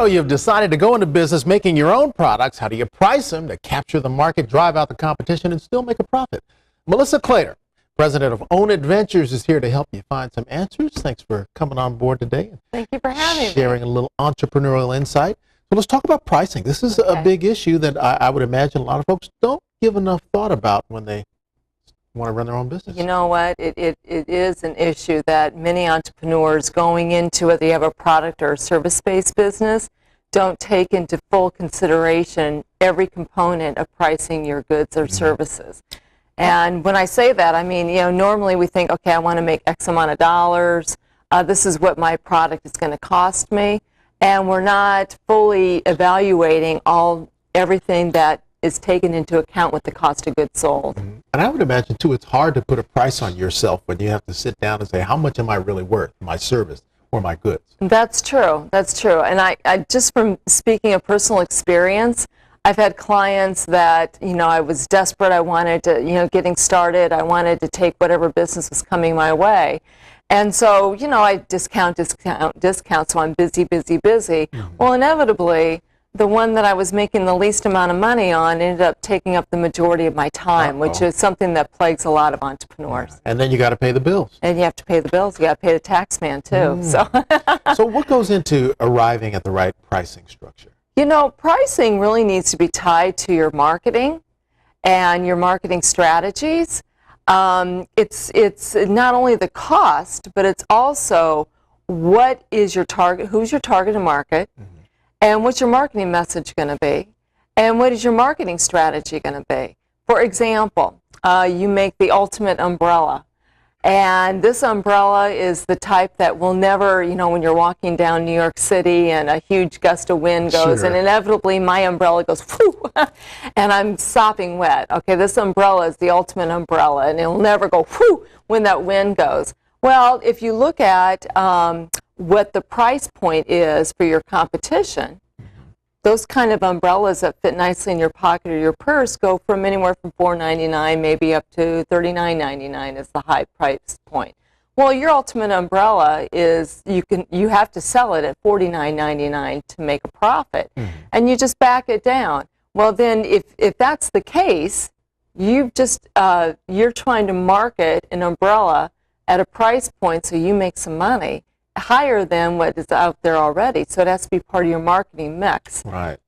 So you've decided to go into business making your own products. How do you price them to capture the market, drive out the competition, and still make a profit? Melissa Clayter, president of Own Adventures, is here to help you find some answers. Thanks for coming on board today. Thank you for having me. Sharing a little entrepreneurial insight. So let's talk about pricing. This is a big issue that I would imagine a lot of folks don't give enough thought about when they want to run their own business. You know what? It is an issue that many entrepreneurs going into, whether you have a product or a service-based business, don't take into full consideration every component of pricing your goods or services. And when I say that, I mean, normally we think, okay, I want to make X amount of dollars. This is what my product is going to cost me. And we're not fully evaluating everything that is taken into account with the cost of goods sold. And I would imagine, too, it's hard to put a price on yourself when you have to sit down and say, how much am I really worth, my service or my goods? That's true. That's true. And I just from speaking of personal experience, I've had clients that, I was desperate. I wanted to, getting started. I wanted to take whatever business was coming my way. And so, I discount. So I'm busy. Well, inevitably, the one that I was making the least amount of money on ended up taking up the majority of my time, which is something that plagues a lot of entrepreneurs. And then you got to pay the bills. And you have to pay the bills. You got to pay the tax man, too. So what goes into arriving at the right pricing structure? Pricing really needs to be tied to your marketing and your marketing strategies. It's not only the cost, but it's also what is your target, who's your target market, and what's your marketing message going to be, and what is your marketing strategy going to be. For example, you make the ultimate umbrella, and this umbrella is the type that will never, when you're walking down New York City and a huge gust of wind goes, and inevitably my umbrella goes, whoo, and I'm sopping wet. Okay, this umbrella is the ultimate umbrella, and it'll never go, whoo, when that wind goes. Well, if you look at what the price point is for your competition, those kind of umbrellas that fit nicely in your pocket or your purse go from anywhere from $4.99 maybe up to $39.99 is the high price point. Well, your ultimate umbrella is you have to sell it at $49.99 to make a profit, and you just back it down. Well, then if that's the case, you're trying to market an umbrella at a price point so you make some money higher than what is out there already. So it has to be part of your marketing mix. Right.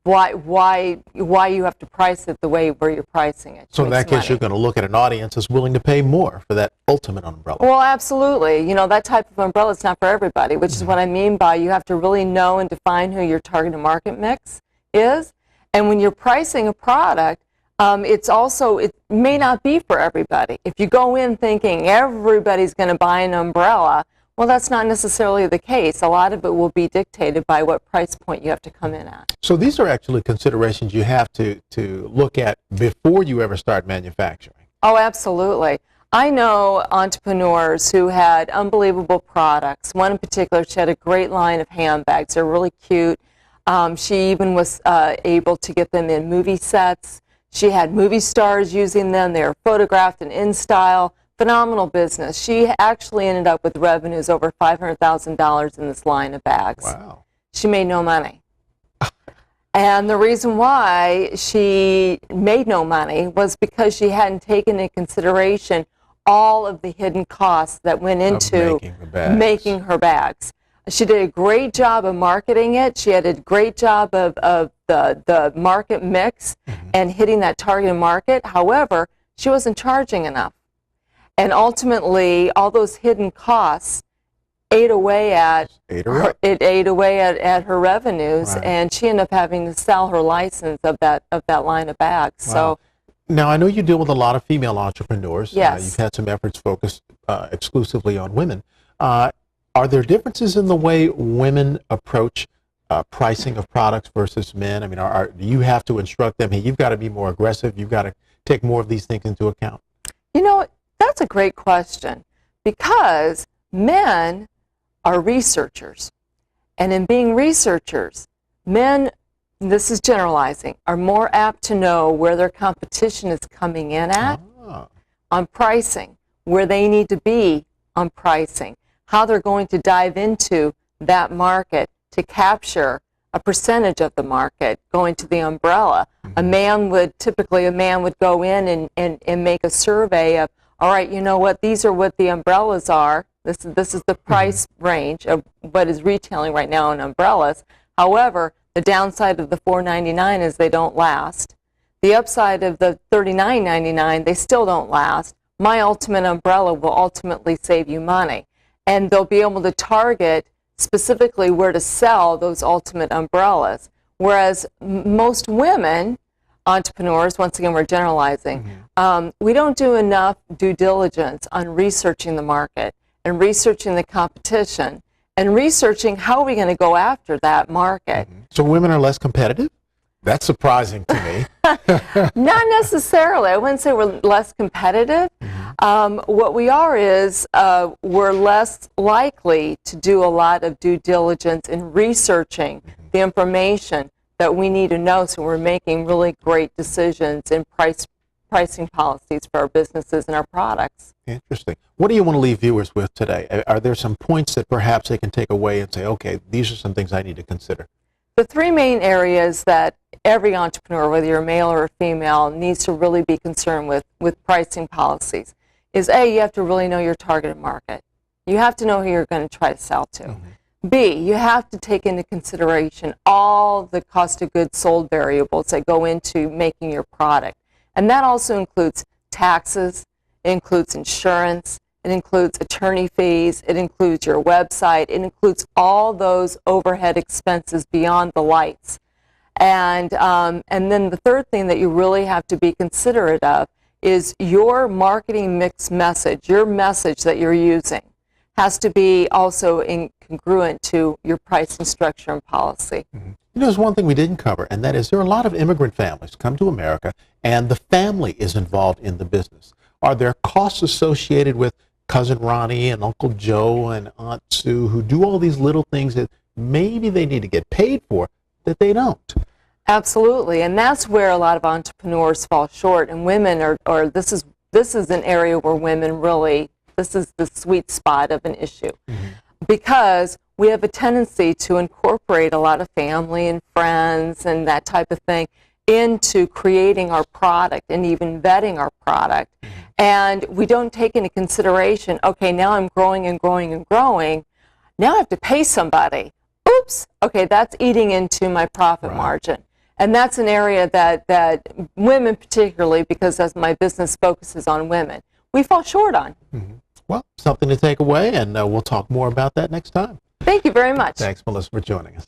Why you have to price it the way where you're pricing it. So in that case, you're going to look at an audience that's willing to pay more for that ultimate umbrella. Well, absolutely. That type of umbrella is not for everybody, which is what I mean by you have to really know and define who your target market mix is. And when you're pricing a product, it may not be for everybody. If you go in thinking everybody's going to buy an umbrella, well, that's not necessarily the case. A lot of it will be dictated by what price point you have to come in at. So these are actually considerations you have to look at before you ever start manufacturing. Oh, absolutely. I know entrepreneurs who had unbelievable products. One in particular, she had a great line of handbags. They're really cute. She even was able to get them in movie sets. She had movie stars using them. They were photographed and in style. Phenomenal business. She actually ended up with revenues over $500,000 in this line of bags. Wow. She made no money. And the reason why she made no money was because she hadn't taken into consideration all of the hidden costs that went into making her bags. She did a great job of marketing it. She had a great job of the market mix and hitting that target market. However, she wasn't charging enough. And ultimately, all those hidden costs ate away at her revenues, and she ended up having to sell her license of that line of bags. Wow. So now I know you deal with a lot of female entrepreneurs. Yes. You've had some efforts focused exclusively on women. Are there differences in the way women approach pricing of products versus men? I mean, do you have to instruct them, hey, you've got to be more aggressive, you've got to take more of these things into account? That's a great question, because men are researchers. And in being researchers, men, this is generalizing, are more apt to know where their competition is coming in at on pricing, where they need to be on pricing, how they're going to dive into that market to capture a percentage of the market going to the umbrella. A man would go in and make a survey of, all right, you know what, these are what the umbrellas are. This is the price range of what is retailing right now in umbrellas. However, the downside of the $4.99 is they don't last. The upside of the $39.99, they still don't last. My ultimate umbrella will ultimately save you money. And they'll be able to target specifically where to sell those ultimate umbrellas. Whereas most women entrepreneurs, once again we're generalizing, we don't do enough due diligence on researching the market and researching the competition and researching how are we going to go after that market. So women are less competitive? That's surprising to me. Not necessarily. I wouldn't say we're less competitive. What we are is we're less likely to do a lot of due diligence in researching the information that we need to know, so we're making really great decisions in pricing policies for our businesses and our products. Interesting. What do you want to leave viewers with today? Are there some points that perhaps they can take away and say, okay, these are some things I need to consider? The three main areas that every entrepreneur, whether you're male or female, needs to really be concerned with pricing policies is A, you have to really know your targeted market. You have to know who you're going to try to sell to. B, you have to take into consideration all the cost of goods sold variables that go into making your product. And that also includes taxes, it includes insurance, it includes attorney fees, it includes your website, it includes all those overhead expenses beyond the lights. And then the third thing that you really have to be considerate of is your marketing mix message, your message that you're using has to be also congruent to your pricing structure and policy. You know, there's one thing we didn't cover, and that is there are a lot of immigrant families come to America, and the family is involved in the business. Are there costs associated with Cousin Ronnie and Uncle Joe and Aunt Sue who do all these little things that maybe they need to get paid for that they don't? Absolutely, and that's where a lot of entrepreneurs fall short, and women are this is an area where women really, this is the sweet spot of an issue. Because we have a tendency to incorporate a lot of family and friends and that type of thing into creating our product and even vetting our product. And we don't take into consideration, okay, now I'm growing and growing and growing. Now I have to pay somebody. Oops, okay, that's eating into my profit margin. And that's an area that women particularly, because as my business focuses on women, we fall short on. Well, something to take away, and we'll talk more about that next time. Thank you very much. Thanks, Melissa, for joining us.